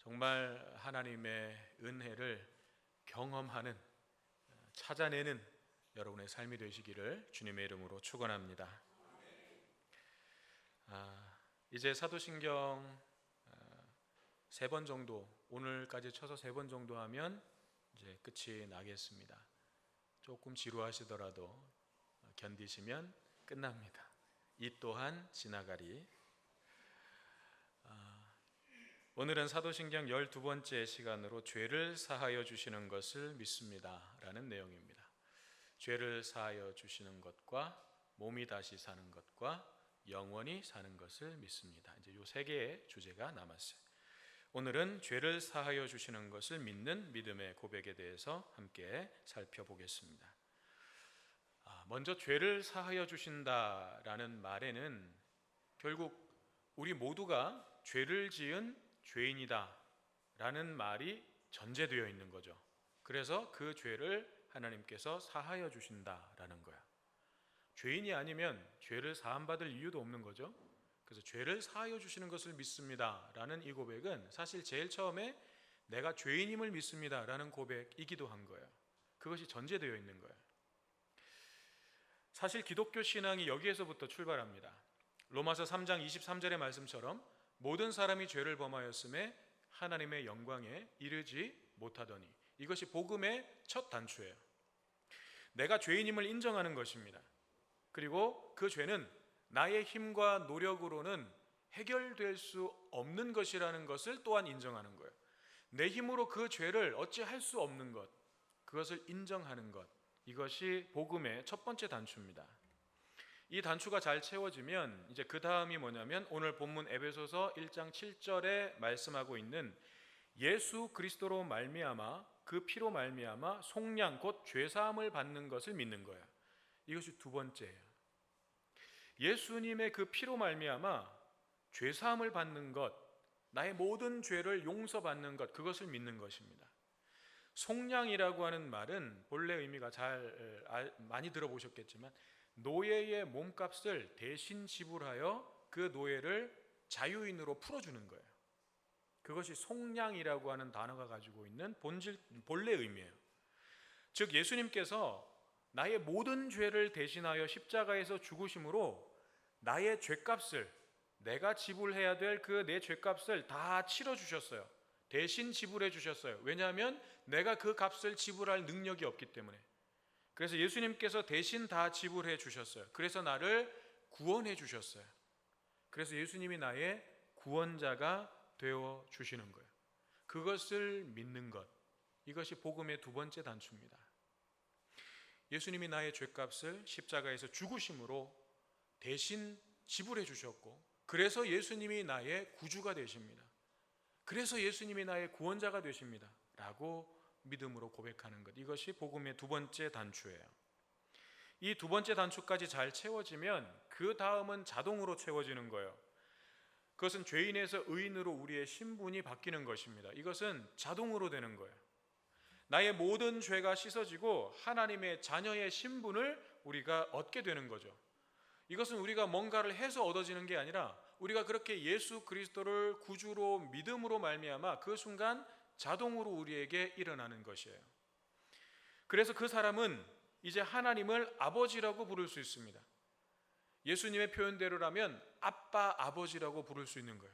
정말 하나님의 은혜를 경험하는, 찾아내는 여러분의 삶이 되시기를 주님의 이름으로 축원합니다. 이제 사도신경 3번 정도, 오늘까지 쳐서 3번 정도 하면 이제 끝이 나겠습니다. 조금 지루하시더라도 견디시면 끝납니다. 이 또한 지나가리. 오늘은 사도신경 12번째 시간으로 죄를 사하여 주시는 것을 믿습니다 라는 내용입니다. 죄를 사하여 주시는 것과 몸이 다시 사는 것과 영원히 사는 것을 믿습니다. 이제 이 3개의 주제가 남았어요. 오늘은 죄를 사하여 주시는 것을 믿는 믿음의 고백에 대해서 함께 살펴보겠습니다. 먼저 죄를 사하여 주신다라는 말에는 결국 우리 모두가 죄를 지은 죄인이다 라는 말이 전제되어 있는 거죠. 그래서 그 죄를 하나님께서 사하여 주신다라는 거야. 죄인이 아니면 죄를 사함받을 이유도 없는 거죠. 그래서 죄를 사하여 주시는 것을 믿습니다 라는 이 고백은 사실 제일 처음에 내가 죄인임을 믿습니다 라는 고백이기도 한 거예요. 그것이 전제되어 있는 거예요. 사실 기독교 신앙이 여기에서부터 출발합니다. 로마서 3장 23절의 말씀처럼 모든 사람이 죄를 범하였음에 하나님의 영광에 이르지 못하더니, 이것이 복음의 첫 단추예요. 내가 죄인임을 인정하는 것입니다. 그리고 그 죄는 나의 힘과 노력으로는 해결될 수 없는 것이라는 것을 또한 인정하는 거예요. 내 힘으로 그 죄를 어찌할 수 없는 것, 그것을 인정하는 것, 이것이 복음의 첫 번째 단추입니다. 이 단추가 잘 채워지면 이제 그 다음이 뭐냐면 오늘 본문 에베소서 1장 7절에 말씀하고 있는 예수 그리스도로 말미암아 그 피로 말미암아 속량 곧 죄사함을 받는 것을 믿는 거예요. 이것이 두 번째예요. 예수님의 그 피로 말미암아 죄사함을 받는 것, 나의 모든 죄를 용서받는 것, 그것을 믿는 것입니다. 속량이라고 하는 말은 본래 의미가 많이 들어보셨겠지만 노예의 몸값을 대신 지불하여 그 노예를 자유인으로 풀어주는 거예요. 그것이 속량이라고 하는 단어가 가지고 있는 본래 의미예요. 즉 예수님께서 나의 모든 죄를 대신하여 십자가에서 죽으심으로 나의 죄값을, 내가 지불해야 될 그 내 죄값을 다 치러주셨어요. 대신 지불해 주셨어요. 왜냐하면 내가 그 값을 지불할 능력이 없기 때문에. 그래서 예수님께서 대신 다 지불해 주셨어요. 그래서 나를 구원해 주셨어요. 그래서 예수님이 나의 구원자가 되어 주시는 거예요. 그것을 믿는 것, 이것이 복음의 두 번째 단추입니다. 예수님이 나의 죄값을 십자가에서 죽으심으로 대신 지불해 주셨고, 그래서 예수님이 나의 구주가 되십니다. 그래서 예수님이 나의 구원자가 되십니다 라고 믿음으로 고백하는 것, 이것이 복음의 두 번째 단추예요. 이 두 번째 단추까지 잘 채워지면 그 다음은 자동으로 채워지는 거예요. 그것은 죄인에서 의인으로 우리의 신분이 바뀌는 것입니다. 이것은 자동으로 되는 거예요. 나의 모든 죄가 씻어지고 하나님의 자녀의 신분을 우리가 얻게 되는 거죠. 이것은 우리가 뭔가를 해서 얻어지는 게 아니라 우리가 그렇게 예수 그리스도를 구주로 믿음으로 말미암아 그 순간 자동으로 우리에게 일어나는 것이에요. 그래서 그 사람은 이제 하나님을 아버지라고 부를 수 있습니다. 예수님의 표현대로라면 아빠, 아버지라고 부를 수 있는 거예요.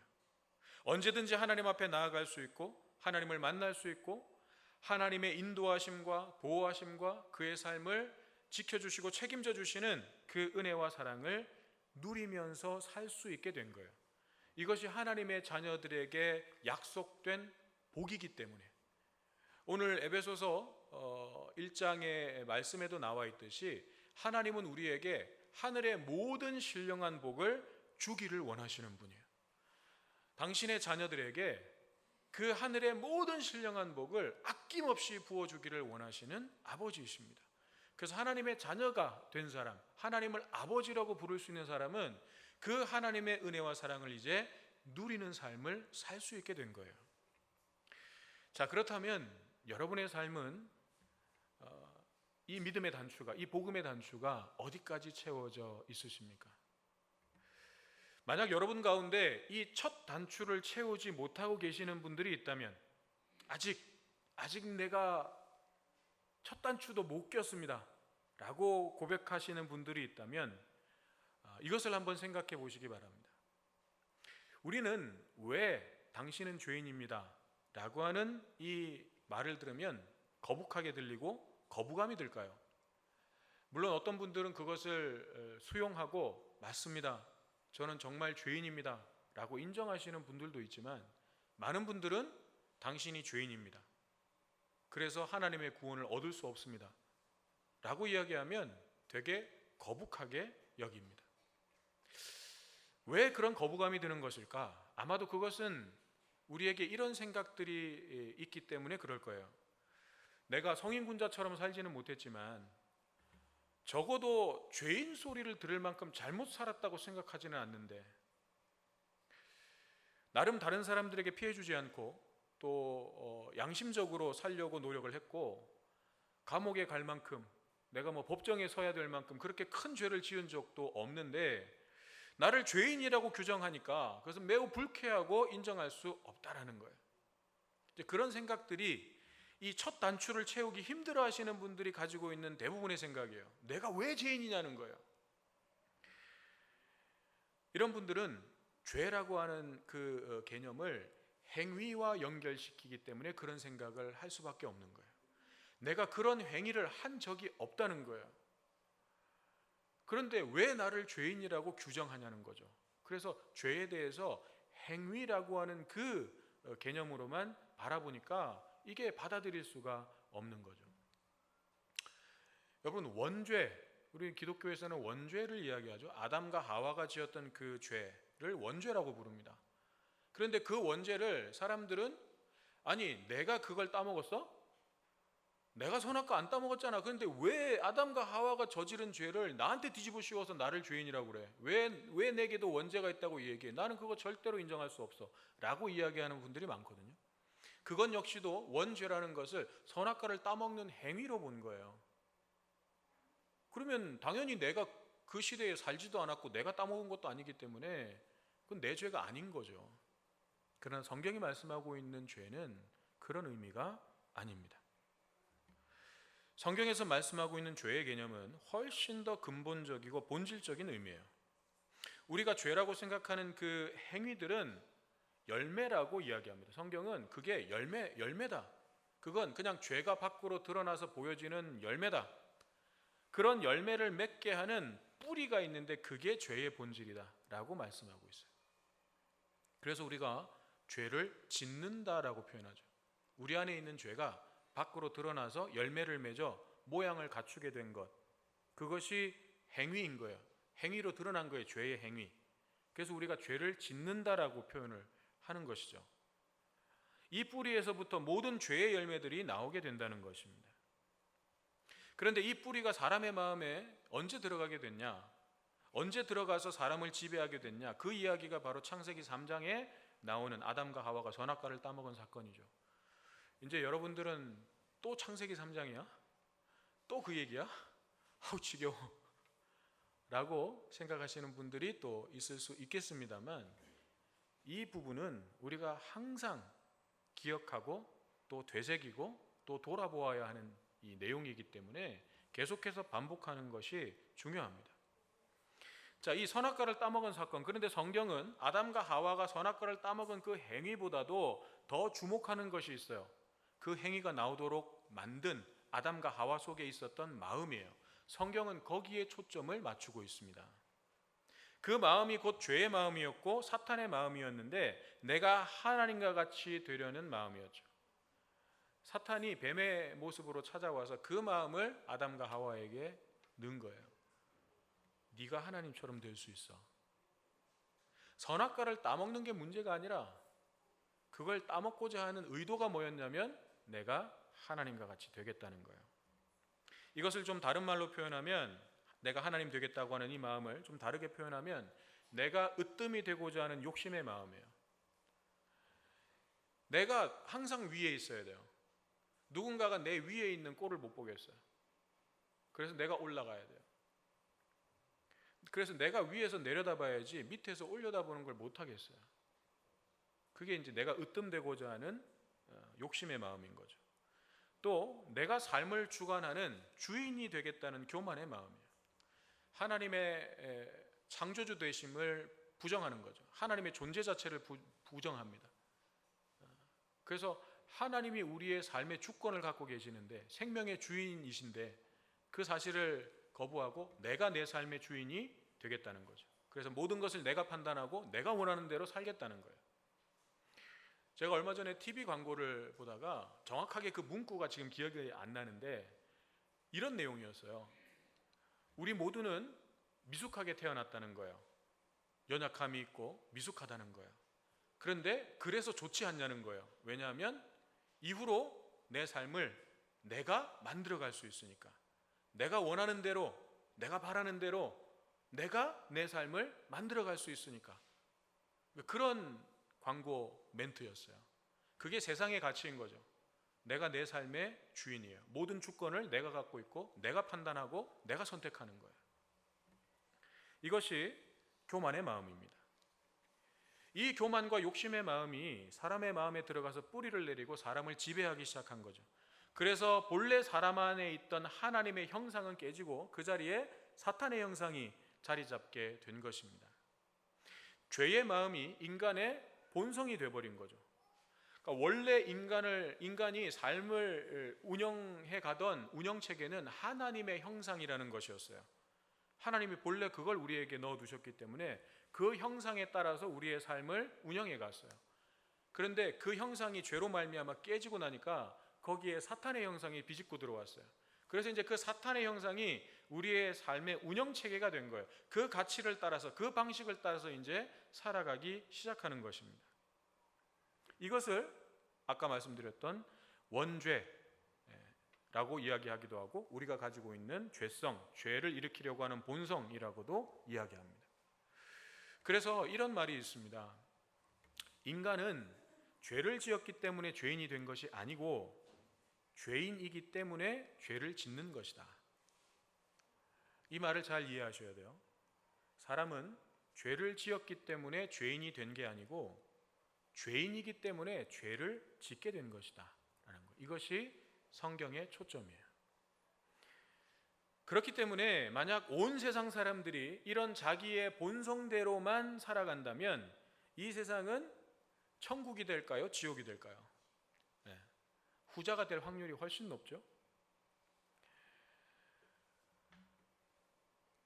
언제든지 하나님 앞에 나아갈 수 있고 하나님을 만날 수 있고 하나님의 인도하심과 보호하심과 그의 삶을 지켜주시고 책임져 주시는 그 은혜와 사랑을 누리면서 살 수 있게 된 거예요. 이것이 하나님의 자녀들에게 약속된 복이기 때문에 오늘 에베소서 1장의 말씀에도 나와 있듯이 하나님은 우리에게 하늘의 모든 신령한 복을 주기를 원하시는 분이에요. 당신의 자녀들에게 그 하늘의 모든 신령한 복을 아낌없이 부어주기를 원하시는 아버지이십니다. 그래서 하나님의 자녀가 된 사람, 하나님을 아버지라고 부를 수 있는 사람은 그 하나님의 은혜와 사랑을 이제 누리는 삶을 살 수 있게 된 거예요. 자, 그렇다면 여러분의 삶은 이 믿음의 단추가, 이 복음의 단추가 어디까지 채워져 있으십니까? 만약 여러분 가운데 이 첫 단추를 채우지 못하고 계시는 분들이 있다면, 아직 내가 첫 단추도 못 꼈습니다 라고 고백하시는 분들이 있다면, 이것을 한번 생각해 보시기 바랍니다. 우리는 왜 당신은 죄인입니다 라고 하는 이 말을 들으면 거북하게 들리고 거부감이 들까요? 물론 어떤 분들은 그것을 수용하고 맞습니다, 저는 정말 죄인입니다 라고 인정하시는 분들도 있지만, 많은 분들은 당신이 죄인입니다, 그래서 하나님의 구원을 얻을 수 없습니다 라고 이야기하면 되게 거북하게 여깁니다. 왜 그런 거부감이 드는 것일까? 아마도 그것은 우리에게 이런 생각들이 있기 때문에 그럴 거예요. 내가 성인군자처럼 살지는 못했지만 적어도 죄인 소리를 들을 만큼 잘못 살았다고 생각하지는 않는데, 나름 다른 사람들에게 피해 주지 않고 또 양심적으로 살려고 노력을 했고, 감옥에 갈 만큼, 내가 법정에 서야 될 만큼 그렇게 큰 죄를 지은 적도 없는데 나를 죄인이라고 규정하니까 그것은 매우 불쾌하고 인정할 수 없다라는 거예요. 이제 그런 생각들이 이 첫 단추를 채우기 힘들어 하시는 분들이 가지고 있는 대부분의 생각이에요. 내가 왜 죄인이냐는 거예요. 이런 분들은 죄라고 하는 그 개념을 행위와 연결시키기 때문에 그런 생각을 할 수밖에 없는 거예요. 내가 그런 행위를 한 적이 없다는 거예요. 그런데 왜 나를 죄인이라고 규정하냐는 거죠. 그래서 죄에 대해서 행위라고 하는 그 개념으로만 바라보니까 이게 받아들일 수가 없는 거죠. 여러분, 원죄, 우리 기독교에서는 원죄를 이야기하죠. 아담과 하와가 지었던 그 죄를 원죄라고 부릅니다. 그런데 그 원죄를 사람들은, 아니 내가 그걸 따먹었어? 내가 선악과 안 따먹었잖아. 그런데 왜 아담과 하와가 저지른 죄를 나한테 뒤집어 씌워서 나를 죄인이라고 그래? 왜 내게도 원죄가 있다고 얘기해? 나는 그거 절대로 인정할 수 없어 라고 이야기하는 분들이 많거든요. 그건 역시도 원죄라는 것을 선악과를 따먹는 행위로 본 거예요. 그러면 당연히 내가 그 시대에 살지도 않았고 내가 따먹은 것도 아니기 때문에 그건 내 죄가 아닌 거죠. 그러나 성경이 말씀하고 있는 죄는 그런 의미가 아닙니다. 성경에서 말씀하고 있는 죄의 개념은 훨씬 더 근본적이고 본질적인 의미예요. 우리가 죄라고 생각하는 그 행위들은 열매라고 이야기합니다. 성경은 그게 열매다. 그건 그냥 죄가 밖으로 드러나서 보여지는 열매다. 그런 열매를 맺게 하는 뿌리가 있는데 그게 죄의 본질이다 라고 말씀하고 있어요. 그래서 우리가 죄를 짓는다라고 표현하죠. 우리 안에 있는 죄가 밖으로 드러나서 열매를 맺어 모양을 갖추게 된 것, 그것이 행위인 거예요. 행위로 드러난 거예요. 죄의 행위. 그래서 우리가 죄를 짓는다라고 표현을 하는 것이죠. 이 뿌리에서부터 모든 죄의 열매들이 나오게 된다는 것입니다. 그런데 이 뿌리가 사람의 마음에 언제 들어가게 됐냐, 언제 들어가서 사람을 지배하게 됐냐, 그 이야기가 바로 창세기 3장에 나오는 아담과 하와가 선악과를 따먹은 사건이죠. 이제 여러분들은 또 창세기 3장이야? 또 그 얘기야? 아우 지겨워 라고 생각하시는 분들이 또 있을 수 있겠습니다만, 이 부분은 우리가 항상 기억하고 또 되새기고 또 돌아보아야 하는 이 내용이기 때문에 계속해서 반복하는 것이 중요합니다. 자, 이 선악과를 따먹은 사건, 그런데 성경은 아담과 하와가 선악과를 따먹은 그 행위보다도 더 주목하는 것이 있어요. 그 행위가 나오도록 만든 아담과 하와 속에 있었던 마음이에요. 성경은 거기에 초점을 맞추고 있습니다. 그 마음이 곧 죄의 마음이었고 사탄의 마음이었는데 내가 하나님과 같이 되려는 마음이었죠. 사탄이 뱀의 모습으로 찾아와서 그 마음을 아담과 하와에게 넣은 거예요. 네가 하나님처럼 될 수 있어. 선악과를 따먹는 게 문제가 아니라 그걸 따먹고자 하는 의도가 뭐였냐면 내가 하나님과 같이 되겠다는 거예요. 이것을 좀 다른 말로 표현하면, 내가 하나님 되겠다고 하는 이 마음을 좀 다르게 표현하면 내가 으뜸이 되고자 하는 욕심의 마음이에요. 내가 항상 위에 있어야 돼요. 누군가가 내 위에 있는 꼴을 못 보겠어요. 그래서 내가 올라가야 돼요. 그래서 내가 위에서 내려다봐야지 밑에서 올려다보는 걸 못하겠어요. 그게 이제 내가 으뜸되고자 하는 욕심의 마음인 거죠. 또 내가 삶을 주관하는 주인이 되겠다는 교만의 마음이에요. 하나님의 창조주 되심을 부정하는 거죠. 하나님의 존재 자체를 부정합니다. 그래서 하나님이 우리의 삶의 주권을 갖고 계시는데, 생명의 주인이신데 그 사실을 거부하고 내가 내 삶의 주인이 되겠다는 거죠. 그래서 모든 것을 내가 판단하고 내가 원하는 대로 살겠다는 거예요. 제가 얼마 전에 TV 광고를 보다가 정확하게 그 문구가 지금 기억이 안 나는데 이런 내용이었어요. 우리 모두는 미숙하게 태어났다는 거예요. 연약함이 있고 미숙하다는 거예요. 그런데 그래서 좋지 않냐는 거예요. 왜냐하면 이후로 내 삶을 내가 만들어갈 수 있으니까, 내가 원하는 대로, 내가 바라는 대로 내가 내 삶을 만들어갈 수 있으니까. 그런 광고 멘트였어요. 그게 세상의 가치인 거죠. 내가 내 삶의 주인이에요. 모든 주권을 내가 갖고 있고 내가 판단하고 내가 선택하는 거예요. 이것이 교만의 마음입니다. 이 교만과 욕심의 마음이 사람의 마음에 들어가서 뿌리를 내리고 사람을 지배하기 시작한 거죠. 그래서 본래 사람 안에 있던 하나님의 형상은 깨지고 그 자리에 사탄의 형상이 자리 잡게 된 것입니다. 죄의 마음이 인간의 본성이 되어버린 거죠. 그러니까 원래 인간이 삶을 운영해 가던 운영체계는 하나님의 형상이라는 것이었어요. 하나님이 본래 그걸 우리에게 넣어두셨기 때문에 그 형상에 따라서 우리의 삶을 운영해 갔어요. 그런데 그 형상이 죄로 말미암아 깨지고 나니까 거기에 사탄의 형상이 비집고 들어왔어요. 그래서 이제 그 사탄의 형상이 우리의 삶의 운영체계가 된 거예요. 그 가치를 따라서, 그 방식을 따라서 이제 살아가기 시작하는 것입니다. 이것을 아까 말씀드렸던 원죄라고 이야기하기도 하고, 우리가 가지고 있는 죄성, 죄를 일으키려고 하는 본성이라고도 이야기합니다. 그래서 이런 말이 있습니다. 인간은 죄를 지었기 때문에 죄인이 된 것이 아니고 죄인이기 때문에 죄를 짓는 것이다. 이 말을 잘 이해하셔야 돼요. 사람은 죄를 지었기 때문에 죄인이 된 게 아니고 죄인이기 때문에 죄를 짓게 된 것이다 라는 거. 이것이 성경의 초점이에요. 그렇기 때문에 만약 온 세상 사람들이 이런 자기의 본성대로만 살아간다면 이 세상은 천국이 될까요? 지옥이 될까요? 네. 후자가 될 확률이 훨씬 높죠.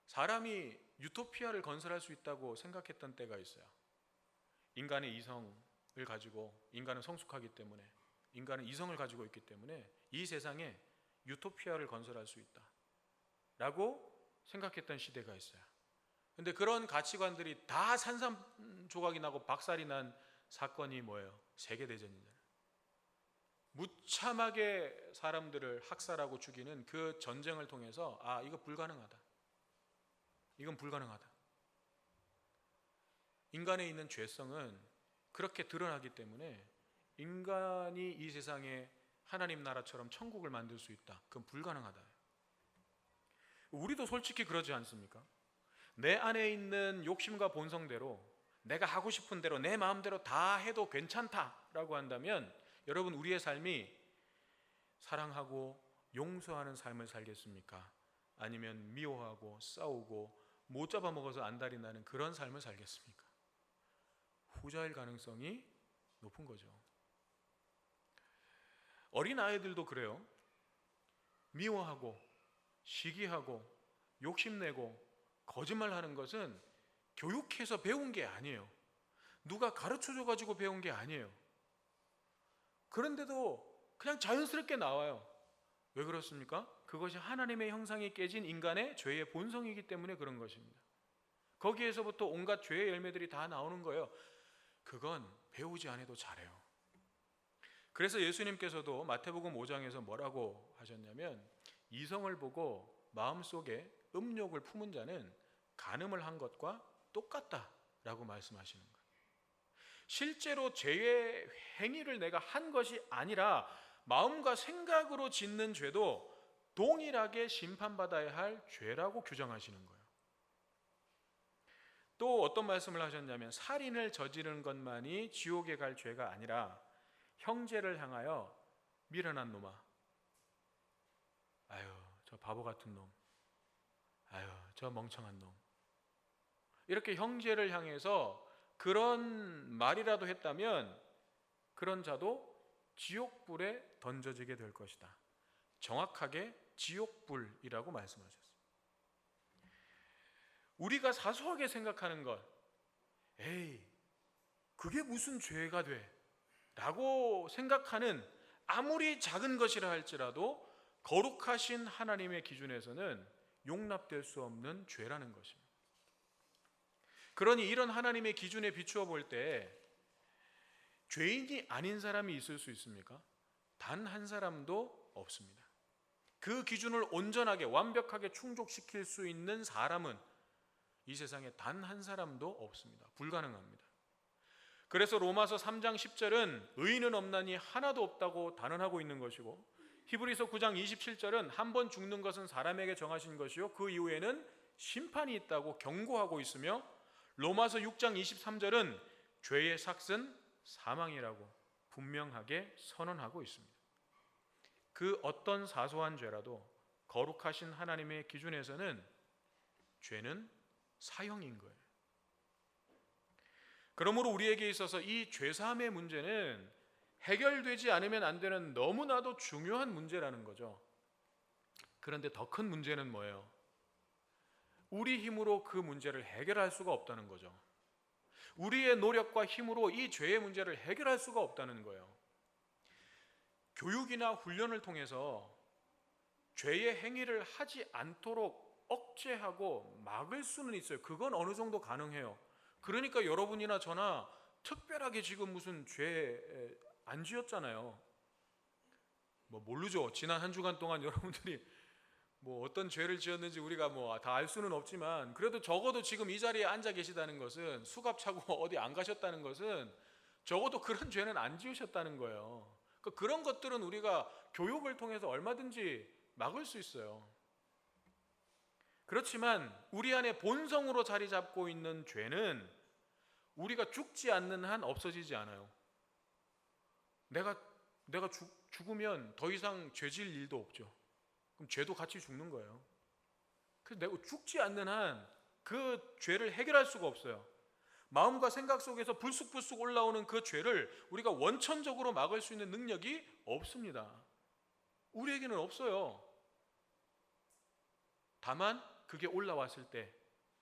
사람이 유토피아를 건설할 수 있다고 생각했던 때가 있어요. 인간의 이성을 가지고, 인간은 성숙하기 때문에, 인간은 이성을 가지고 있기 때문에 이 세상에 유토피아를 건설할 수 있다 라고 생각했던 시대가 있어요. 그런데 그런 가치관들이 다 산산조각이 나고 박살이 난 사건이 뭐예요? 세계대전이잖아요. 무참하게 사람들을 학살하고 죽이는 그 전쟁을 통해서 이거 불가능하다, 이건 불가능하다. 인간에 있는 죄성은 그렇게 드러나기 때문에 인간이 이 세상에 하나님 나라처럼 천국을 만들 수 있다, 그건 불가능하다. 우리도 솔직히 그러지 않습니까? 내 안에 있는 욕심과 본성대로, 내가 하고 싶은 대로 내 마음대로 다 해도 괜찮다라고 한다면 여러분, 우리의 삶이 사랑하고 용서하는 삶을 살겠습니까? 아니면 미워하고 싸우고 못 잡아먹어서 안달이 나는 그런 삶을 살겠습니까? 후자일 가능성이 높은 거죠. 어린아이들도 그래요. 미워하고 시기하고 욕심내고 거짓말하는 것은 교육해서 배운 게 아니에요. 누가 가르쳐줘가지고 배운 게 아니에요. 그런데도 그냥 자연스럽게 나와요. 왜 그렇습니까? 그것이 하나님의 형상이 깨진 인간의 죄의 본성이기 때문에 그런 것입니다. 거기에서부터 온갖 죄의 열매들이 다 나오는 거예요. 그건 배우지 않아도 잘해요. 그래서 예수님께서도 마태복음 5장에서 뭐라고 하셨냐면, 이성을 보고 마음속에 음욕을 품은 자는 간음을 한 것과 똑같다라고 말씀하시는 거예요. 실제로 죄의 행위를 내가 한 것이 아니라 마음과 생각으로 짓는 죄도 동일하게 심판받아야 할 죄라고 규정하시는 거예요. 또 어떤 말씀을 하셨냐면 살인을 저지른 것만이 지옥에 갈 죄가 아니라 형제를 향하여 미련한 놈아, 아유 저 바보 같은 놈, 아유 저 멍청한 놈, 이렇게 형제를 향해서 그런 말이라도 했다면 그런 자도 지옥불에 던져지게 될 것이다. 정확하게 지옥불이라고 말씀하셨어요. 우리가 사소하게 생각하는 것, 에이 그게 무슨 죄가 돼? 라고 생각하는 아무리 작은 것이라 할지라도 거룩하신 하나님의 기준에서는 용납될 수 없는 죄라는 것입니다. 그러니 이런 하나님의 기준에 비추어 볼 때 죄인이 아닌 사람이 있을 수 있습니까? 단 한 사람도 없습니다. 그 기준을 온전하게 완벽하게 충족시킬 수 있는 사람은 이 세상에 단 한 사람도 없습니다. 불가능합니다. 그래서 로마서 3장 10절은 의인은 없나니 하나도 없다고 단언하고 있는 것이고, 히브리서 9장 27절은 한 번 죽는 것은 사람에게 정하신 것이요 그 이후에는 심판이 있다고 경고하고 있으며, 로마서 6장 23절은 죄의 삭은 사망이라고 분명하게 선언하고 있습니다. 그 어떤 사소한 죄라도 거룩하신 하나님의 기준에서는 죄는 사형인 거예요. 그러므로 우리에게 있어서 이 죄사함의 문제는 해결되지 않으면 안 되는 너무나도 중요한 문제라는 거죠. 그런데 더 큰 문제는 뭐예요? 우리 힘으로 그 문제를 해결할 수가 없다는 거죠. 우리의 노력과 힘으로 이 죄의 문제를 해결할 수가 없다는 거예요. 교육이나 훈련을 통해서 죄의 행위를 하지 않도록 억제하고 막을 수는 있어요. 그건 어느 정도 가능해요. 그러니까 여러분이나 저나 특별하게 지금 무슨 죄 안 지었잖아요. 뭐 모르죠. 지난 한 주간 동안 여러분들이 뭐 어떤 죄를 지었는지 우리가 뭐 다 알 수는 없지만, 그래도 적어도 지금 이 자리에 앉아 계시다는 것은, 수갑 차고 어디 안 가셨다는 것은 적어도 그런 죄는 안 지으셨다는 거예요. 그러니까 그런 것들은 우리가 교육을 통해서 얼마든지 막을 수 있어요. 그렇지만 우리 안에 본성으로 자리 잡고 있는 죄는 우리가 죽지 않는 한 없어지지 않아요. 내가 죽으면 더 이상 죄질 일도 없죠. 그럼 죄도 같이 죽는 거예요. 그래서 내가 죽지 않는 한 그 죄를 해결할 수가 없어요. 마음과 생각 속에서 불쑥불쑥 올라오는 그 죄를 우리가 원천적으로 막을 수 있는 능력이 없습니다. 우리에게는 없어요. 다만 그게 올라왔을 때,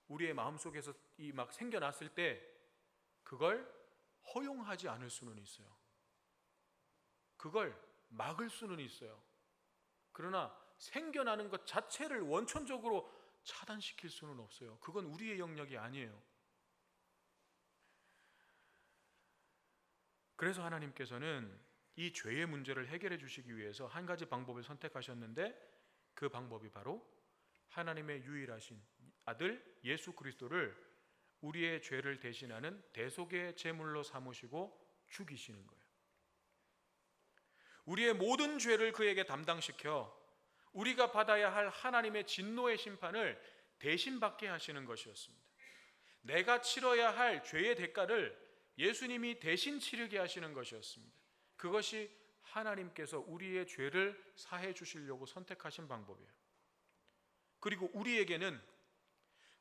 우리의 마음속에서 이 막 생겨났을 때 그걸 허용하지 않을 수는 있어요. 그걸 막을 수는 있어요. 그러나 생겨나는 것 자체를 원천적으로 차단시킬 수는 없어요. 그건 우리의 영역이 아니에요. 그래서 하나님께서는 이 죄의 문제를 해결해 주시기 위해서 한 가지 방법을 선택하셨는데, 그 방법이 바로 하나님의 유일하신 아들 예수 그리스도를 우리의 죄를 대신하는 대속의 제물로 삼으시고 죽이시는 거예요. 우리의 모든 죄를 그에게 담당시켜 우리가 받아야 할 하나님의 진노의 심판을 대신 받게 하시는 것이었습니다. 내가 치러야 할 죄의 대가를 예수님이 대신 치르게 하시는 것이었습니다. 그것이 하나님께서 우리의 죄를 사해 주시려고 선택하신 방법이에요. 그리고 우리에게는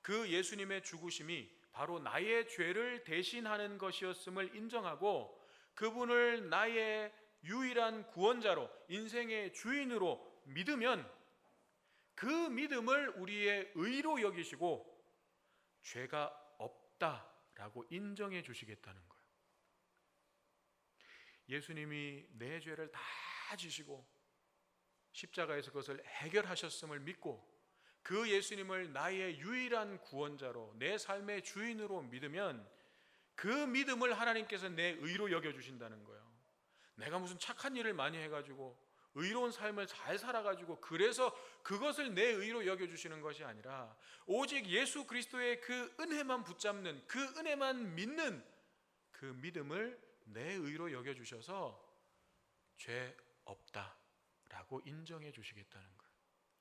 그 예수님의 죽으심이 바로 나의 죄를 대신하는 것이었음을 인정하고, 그분을 나의 유일한 구원자로, 인생의 주인으로 믿으면 그 믿음을 우리의 의로 여기시고 죄가 없다라고 인정해 주시겠다는 거예요. 예수님이 내 죄를 다 지시고 십자가에서 그것을 해결하셨음을 믿고 그 예수님을 나의 유일한 구원자로, 내 삶의 주인으로 믿으면 그 믿음을 하나님께서 내 의로 여겨주신다는 거예요. 내가 무슨 착한 일을 많이 해가지고 의로운 삶을 잘 살아가지고 그래서 그것을 내 의로 여겨주시는 것이 아니라, 오직 예수 그리스도의 그 은혜만 붙잡는, 그 은혜만 믿는 그 믿음을 내 의로 여겨주셔서 죄 없다라고 인정해 주시겠다는 거예요.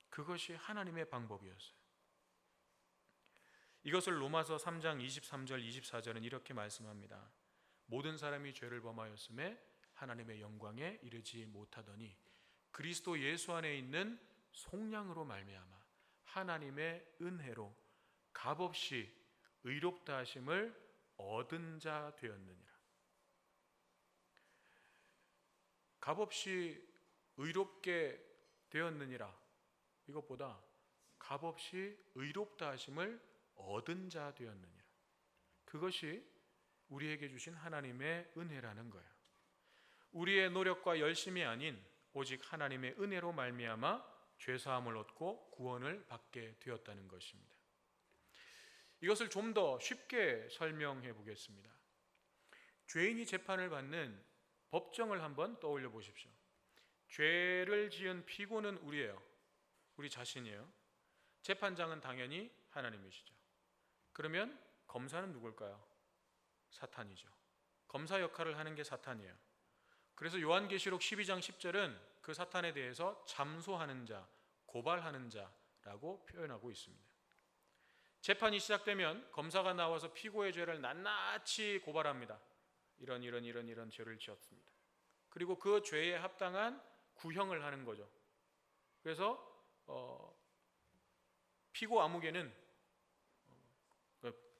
그것이 하나님의 방법이었어요. 이것을 로마서 3장 23절 24절은 이렇게 말씀합니다. 모든 사람이 죄를 범하였음에 하나님의 영광에 이르지 못하더니 그리스도 예수 안에 있는 속량으로 말미암아 하나님의 은혜로 값없이 의롭다 하심을 얻은 자 되었느니라. 값없이 의롭게 되었느니라, 이것보다 값없이 의롭다 하심을 얻은 자 되었느니라. 그것이 우리에게 주신 하나님의 은혜라는 거예요. 우리의 노력과 열심이 아닌 오직 하나님의 은혜로 말미암아 죄사함을 얻고 구원을 받게 되었다는 것입니다. 이것을 좀 더 쉽게 설명해 보겠습니다. 죄인이 재판을 받는 법정을 한번 떠올려 보십시오. 죄를 지은 피고는 우리예요. 우리 자신이에요. 재판장은 당연히 하나님이시죠. 그러면 검사는 누굴까요? 사탄이죠. 검사 역할을 하는 게 사탄이에요. 그래서 요한계시록 12장 10절은 그 사탄에 대해서 잠소하는 자, 고발하는 자라고 표현하고 있습니다. 재판이 시작되면 검사가 나와서 피고의 죄를 낱낱이 고발합니다. 이런 죄를 지었습니다. 그리고 그 죄에 합당한 구형을 하는 거죠. 그래서 피고 아무개는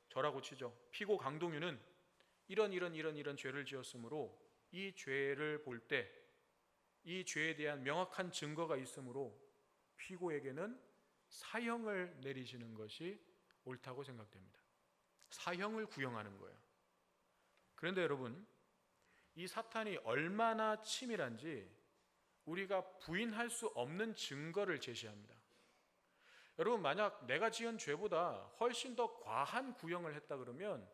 저라고 치죠. 피고 강동유는 이런 죄를 지었으므로 이 죄를 볼 때 이 죄에 대한 명확한 증거가 있으므로 피고에게는 사형을 내리시는 것이 옳다고 생각됩니다. 사형을 구형하는 거예요. 그런데 여러분, 이 사탄이 얼마나 치밀한지 우리가 부인할 수 없는 증거를 제시합니다. 여러분, 만약 내가 지은 죄보다 훨씬 더 과한 구형을 했다 그러면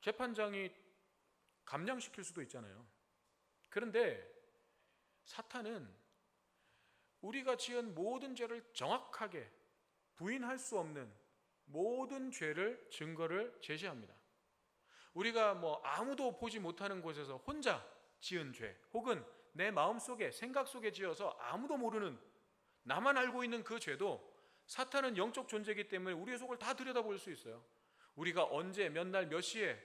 재판장이 감량시킬 수도 있잖아요. 그런데 사탄은 우리가 지은 모든 죄를 정확하게 부인할 수 없는 모든 죄를 증거를 제시합니다. 우리가 아무도 보지 못하는 곳에서 혼자 지은 죄, 혹은 내 마음속에 생각 속에 지어서 아무도 모르는, 나만 알고 있는 그 죄도 사탄은 영적 존재이기 때문에 우리의 속을 다 들여다볼 수 있어요. 우리가 언제, 몇 날, 몇 시에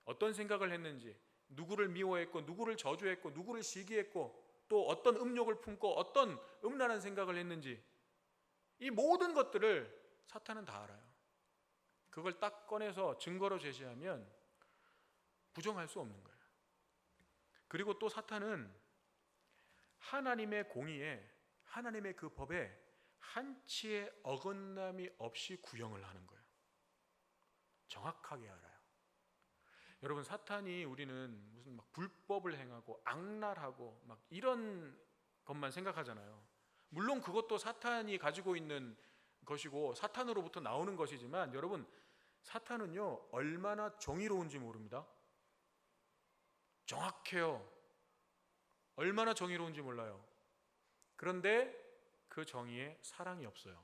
어떤 생각을 했는지, 누구를 미워했고 누구를 저주했고 누구를 시기했고 또 어떤 음욕을 품고 어떤 음란한 생각을 했는지, 이 모든 것들을 사탄은 다 알아요. 그걸 딱 꺼내서 증거로 제시하면 부정할 수 없는 거예요. 그리고 또 사탄은 하나님의 공의에, 하나님의 그 법에 한치의 어긋남이 없이 구형을 하는 거예요. 정확하게 알아요. 여러분, 사탄이 우리는 무슨 불법을 행하고 악랄하고 이런 것만 생각하잖아요. 물론 그것도 사탄이 가지고 있는 것이고 사탄으로부터 나오는 것이지만, 여러분, 사탄은요 얼마나 정의로운지 모릅니다. 정확해요. 얼마나 정의로운지 몰라요. 그런데 그 정의에 사랑이 없어요.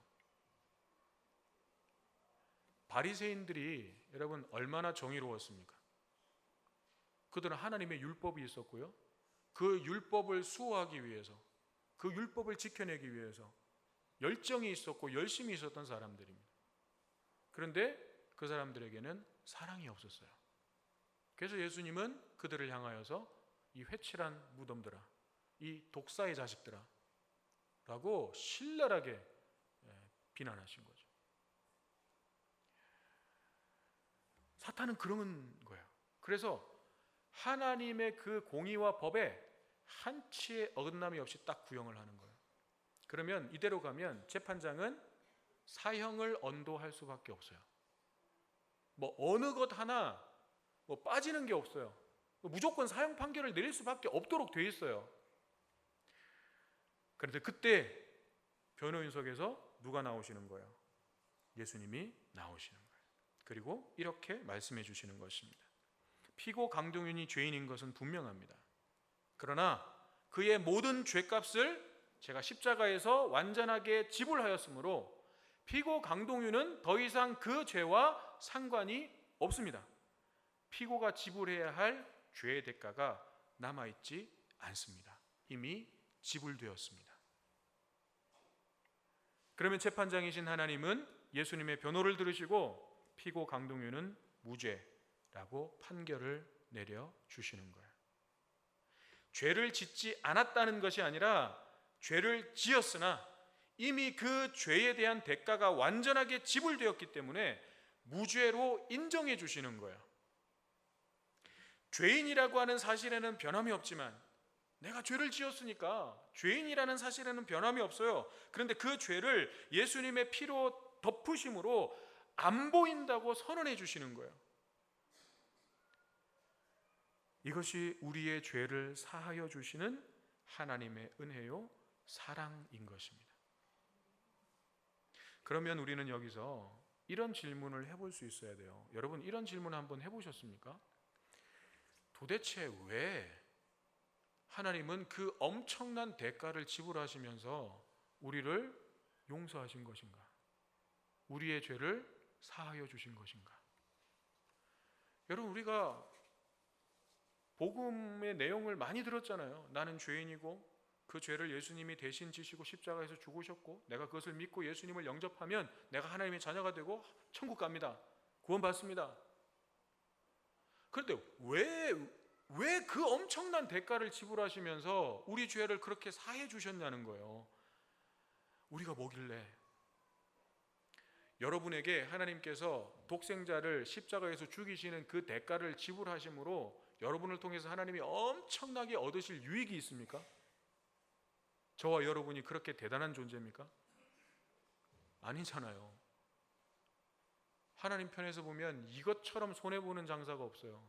바리새인들이 여러분 얼마나 정의로웠습니까? 그들은 하나님의 율법이 있었고요, 그 율법을 수호하기 위해서, 그 율법을 지켜내기 위해서 열정이 있었고 열심히 있었던 사람들입니다. 그런데 그 사람들에게는 사랑이 없었어요. 그래서 예수님은 그들을 향하여서 이 회칠한 무덤들아, 이 독사의 자식들아 라고 신랄하게 비난하신 거죠. 사탄은 그런 거예요. 그래서 하나님의 그 공의와 법에 한치의 어긋남이 없이 딱 구형을 하는 거예요. 그러면 이대로 가면 재판장은 사형을 언도할 수밖에 없어요. 어느 것 하나 빠지는 게 없어요. 무조건 사형 판결을 내릴 수밖에 없도록 돼 있어요. 그런데 그때 변호인석에서 누가 나오시는 거예요? 예수님이 나오시는 거예요. 그리고 이렇게 말씀해 주시는 것입니다. 피고 강동윤이 죄인인 것은 분명합니다. 그러나 그의 모든 죄값을 제가 십자가에서 완전하게 지불하였으므로 피고 강동윤은 더 이상 그 죄와 상관이 없습니다. 피고가 지불해야 할 죄의 대가가 남아있지 않습니다. 이미 지불되었습니다. 그러면 재판장이신 하나님은 예수님의 변호를 들으시고 피고 강동유는 무죄라고 판결을 내려주시는 거예요. 죄를 짓지 않았다는 것이 아니라 죄를 지었으나 이미 그 죄에 대한 대가가 완전하게 지불되었기 때문에 무죄로 인정해 주시는 거예요. 죄인이라고 하는 사실에는 변함이 없지만 내가 죄를 지었으니까 죄인이라는 사실에는 변함이 없어요. 그런데 그 죄를 예수님의 피로 덮으심으로 안 보인다고 선언해 주시는 거예요. 이것이 우리의 죄를 사하여 주시는 하나님의 은혜요 사랑인 것입니다. 그러면 우리는 여기서 이런 질문을 해볼 수 있어야 돼요. 여러분, 이런 질문 한번 해보셨습니까? 도대체 왜 하나님은 그 엄청난 대가를 지불하시면서 우리를 용서하신 것인가? 우리의 죄를 사하여 주신 것인가? 여러분, 우리가 복음의 내용을 많이 들었잖아요. 나는 죄인이고 그 죄를 예수님이 대신 지시고 십자가에서 죽으셨고 내가 그것을 믿고 예수님을 영접하면 내가 하나님의 자녀가 되고 천국 갑니다. 구원받습니다. 그런데 왜 그 엄청난 대가를 지불하시면서 우리 죄를 그렇게 사해 주셨냐는 거예요. 우리가 뭐길래? 여러분에게 하나님께서 독생자를 십자가에서 죽이시는 그 대가를 지불하심으로 여러분을 통해서 하나님이 엄청나게 얻으실 유익이 있습니까? 저와 여러분이 그렇게 대단한 존재입니까? 아니잖아요. 하나님 편에서 보면 이것처럼 손해보는 장사가 없어요.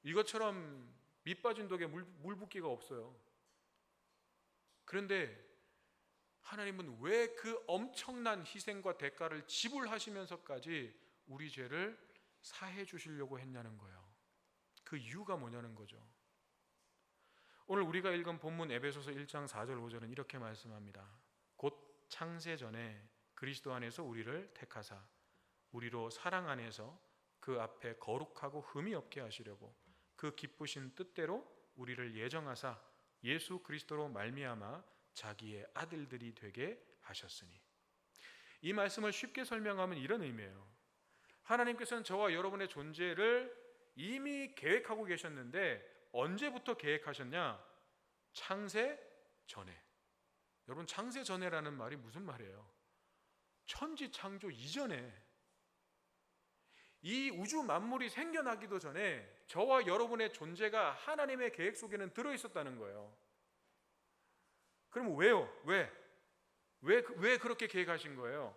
이것처럼 밑빠진 독에 물 붓기가 없어요. 그런데 하나님은 왜 그 엄청난 희생과 대가를 지불하시면서까지 우리 죄를 사해 주시려고 했냐는 거예요. 그 이유가 뭐냐는 거죠. 오늘 우리가 읽은 본문 에베소서 1장 4절 5절은 이렇게 말씀합니다. 곧 창세 전에 그리스도 안에서 우리를 택하사 우리로 사랑 안에서 그 앞에 거룩하고 흠이 없게 하시려고 그 기쁘신 뜻대로 우리를 예정하사 예수 그리스도로 말미암아 자기의 아들들이 되게 하셨으니. 이 말씀을 쉽게 설명하면 이런 의미예요. 하나님께서는 저와 여러분의 존재를 이미 계획하고 계셨는데 언제부터 계획하셨냐? 창세 전에. 여러분, 창세 전에라는 말이 무슨 말이에요? 천지 창조 이전에, 이 우주 만물이 생겨나기도 전에 저와 여러분의 존재가 하나님의 계획 속에는 들어있었다는 거예요. 그럼 왜요? 왜 그렇게 계획하신 거예요?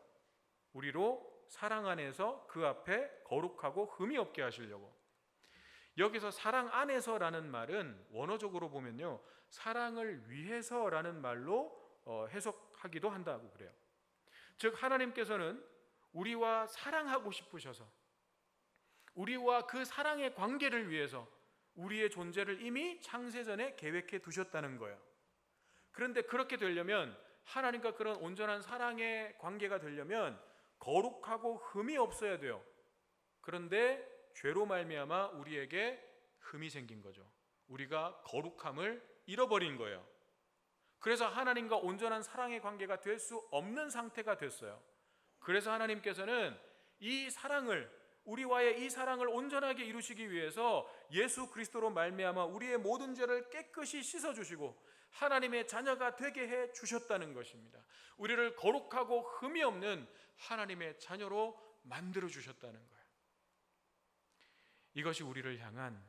우리로 사랑 안에서 그 앞에 거룩하고 흠이 없게 하시려고. 여기서 사랑 안에서라는 말은 원어적으로 보면요, 사랑을 위해서라는 말로 해석하기도 한다고 그래요. 즉 하나님께서는 우리와 사랑하고 싶으셔서 우리와 그 사랑의 관계를 위해서 우리의 존재를 이미 창세전에 계획해 두셨다는 거예요. 그런데 그렇게 되려면, 하나님과 그런 온전한 사랑의 관계가 되려면 거룩하고 흠이 없어야 돼요. 그런데 죄로 말미암아 우리에게 흠이 생긴 거죠. 우리가 거룩함을 잃어버린 거예요. 그래서 하나님과 온전한 사랑의 관계가 될 수 없는 상태가 됐어요. 그래서 하나님께서는 우리와의 이 사랑을 온전하게 이루시기 위해서 예수 그리스도로 말미암아 우리의 모든 죄를 깨끗이 씻어주시고 하나님의 자녀가 되게 해 주셨다는 것입니다. 우리를 거룩하고 흠이 없는 하나님의 자녀로 만들어 주셨다는 거예요. 이것이 우리를 향한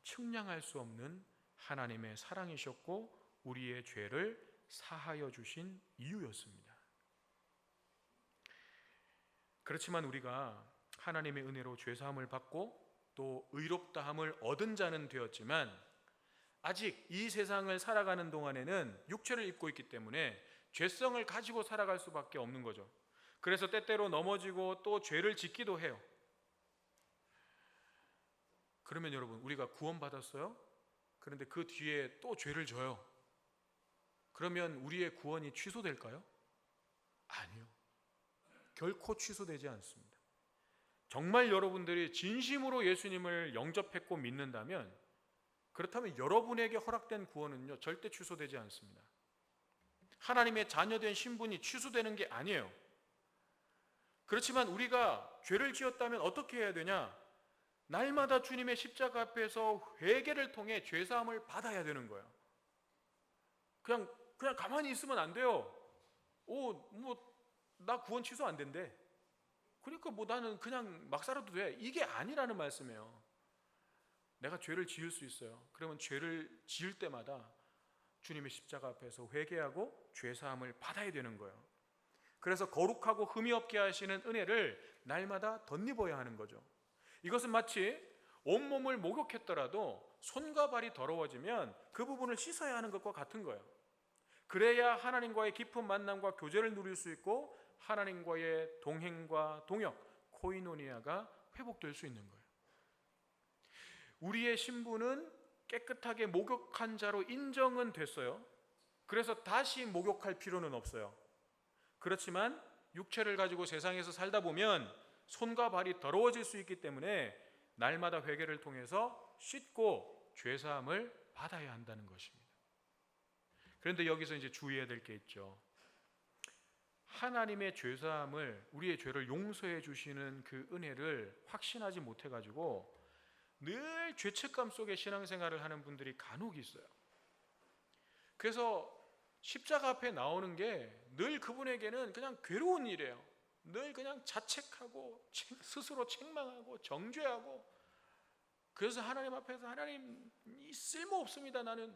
측량할 수 없는 하나님의 사랑이셨고 우리의 죄를 사하여 주신 이유였습니다. 그렇지만 우리가 하나님의 은혜로 죄사함을 받고 또 의롭다함을 얻은 자는 되었지만 아직 이 세상을 살아가는 동안에는 육체를 입고 있기 때문에 죄성을 가지고 살아갈 수밖에 없는 거죠. 그래서 때때로 넘어지고 또 죄를 짓기도 해요. 그러면 여러분, 우리가 구원받았어요? 그런데 그 뒤에 또 죄를 져요. 그러면 우리의 구원이 취소될까요? 아니요. 결코 취소되지 않습니다. 정말 여러분들이 진심으로 예수님을 영접했고 믿는다면, 그렇다면 여러분에게 허락된 구원은요, 절대 취소되지 않습니다. 하나님의 자녀된 신분이 취소되는 게 아니에요. 그렇지만 우리가 죄를 지었다면 어떻게 해야 되냐? 날마다 주님의 십자가 앞에서 회개를 통해 죄사함을 받아야 되는 거예요. 그냥 가만히 있으면 안 돼요. 나 구원 취소 안 된대. 그러니까 나는 그냥 막 살아도 돼. 이게 아니라는 말씀이에요. 내가 죄를 지을 수 있어요. 그러면 죄를 지을 때마다 주님의 십자가 앞에서 회개하고 죄사함을 받아야 되는 거예요. 그래서 거룩하고 흠이 없게 하시는 은혜를 날마다 덧입어야 하는 거죠. 이것은 마치 온몸을 목욕했더라도 손과 발이 더러워지면 그 부분을 씻어야 하는 것과 같은 거예요. 그래야 하나님과의 깊은 만남과 교제를 누릴 수 있고 하나님과의 동행과 동역, 코이노니아가 회복될 수 있는 거예요. 우리의 신분은 깨끗하게 목욕한 자로 인정은 됐어요. 그래서 다시 목욕할 필요는 없어요. 그렇지만 육체를 가지고 세상에서 살다 보면 손과 발이 더러워질 수 있기 때문에 날마다 회개를 통해서 씻고 죄사함을 받아야 한다는 것입니다. 그런데 여기서 이제 주의해야 될 게 있죠. 하나님의 죄사함을, 우리의 죄를 용서해 주시는 그 은혜를 확신하지 못해 가지고 늘 죄책감 속에 신앙생활을 하는 분들이 간혹 있어요. 그래서 십자가 앞에 나오는 게 늘 그분에게는 그냥 괴로운 일이에요. 늘 그냥 자책하고 스스로 책망하고 정죄하고, 그래서 하나님 앞에서 하나님 쓸모없습니다 나는,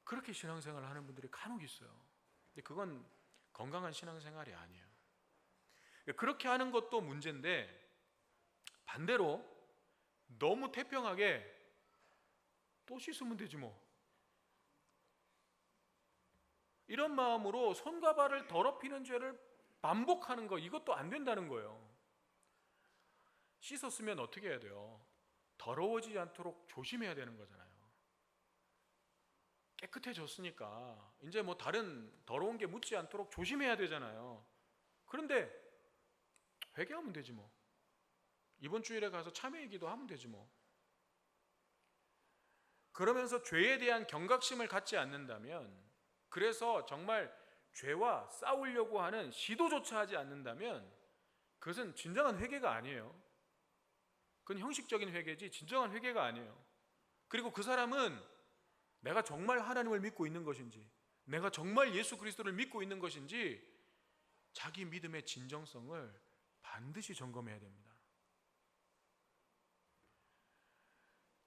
그렇게 신앙생활을 하는 분들이 간혹 있어요. 근데 그건 건강한 신앙생활이 아니에요. 그렇게 하는 것도 문제인데, 반대로 너무 태평하게 또 씻으면 되지 뭐, 이런 마음으로 손과 발을 더럽히는 죄를 반복하는 거, 이것도 안 된다는 거예요. 씻었으면 어떻게 해야 돼요? 더러워지지 않도록 조심해야 되는 거잖아요. 깨끗해졌으니까 이제 다른 더러운 게 묻지 않도록 조심해야 되잖아요. 그런데 회개하면 되지 뭐. 이번 주일에 가서 참회의 기도하면 되지 뭐. 그러면서 죄에 대한 경각심을 갖지 않는다면, 그래서 정말 죄와 싸우려고 하는 시도조차 하지 않는다면 그것은 진정한 회개가 아니에요. 그건 형식적인 회개지 진정한 회개가 아니에요. 그리고 그 사람은 내가 정말 하나님을 믿고 있는 것인지, 내가 정말 예수 그리스도를 믿고 있는 것인지 자기 믿음의 진정성을 반드시 점검해야 됩니다.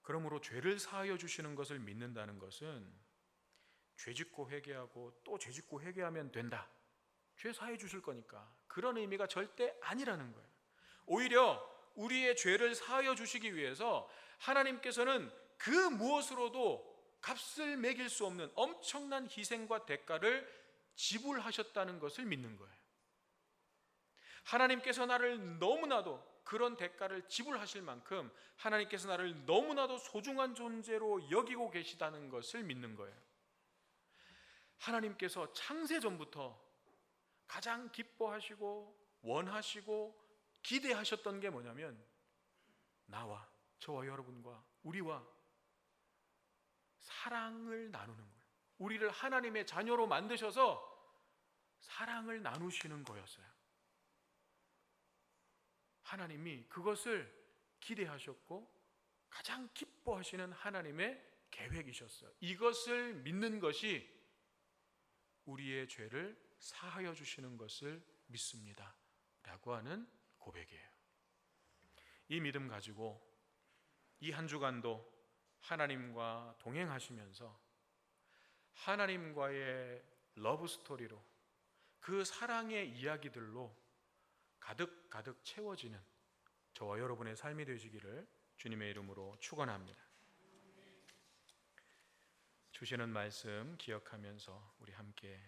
그러므로 죄를 사하여 주시는 것을 믿는다는 것은 죄짓고 회개하고 또 죄짓고 회개하면 된다, 죄 사해 주실 거니까, 그런 의미가 절대 아니라는 거예요. 오히려 우리의 죄를 사하여 주시기 위해서 하나님께서는 그 무엇으로도 값을 매길 수 없는 엄청난 희생과 대가를 지불하셨다는 것을 믿는 거예요. 하나님께서 나를 너무나도, 그런 대가를 지불하실 만큼 하나님께서 나를 너무나도 소중한 존재로 여기고 계시다는 것을 믿는 거예요. 하나님께서 창세전부터 가장 기뻐하시고 원하시고 기대하셨던 게 뭐냐면, 나와, 저와 여러분과 우리와 사랑을 나누는 거예요. 우리를 하나님의 자녀로 만드셔서 사랑을 나누시는 거였어요. 하나님이 그것을 기대하셨고 가장 기뻐하시는 하나님의 계획이셨어요. 이것을 믿는 것이 우리의 죄를 사하여 주시는 것을 믿습니다 라고 하는 고백이에요. 이 믿음 가지고 이 한 주간도 하나님과 동행하시면서 하나님과의 러브 스토리로, 그 사랑의 이야기들로 가득 채워지는 저와 여러분의 삶이 되시기를 주님의 이름으로 축원합니다. 주시는 말씀 기억하면서 우리 함께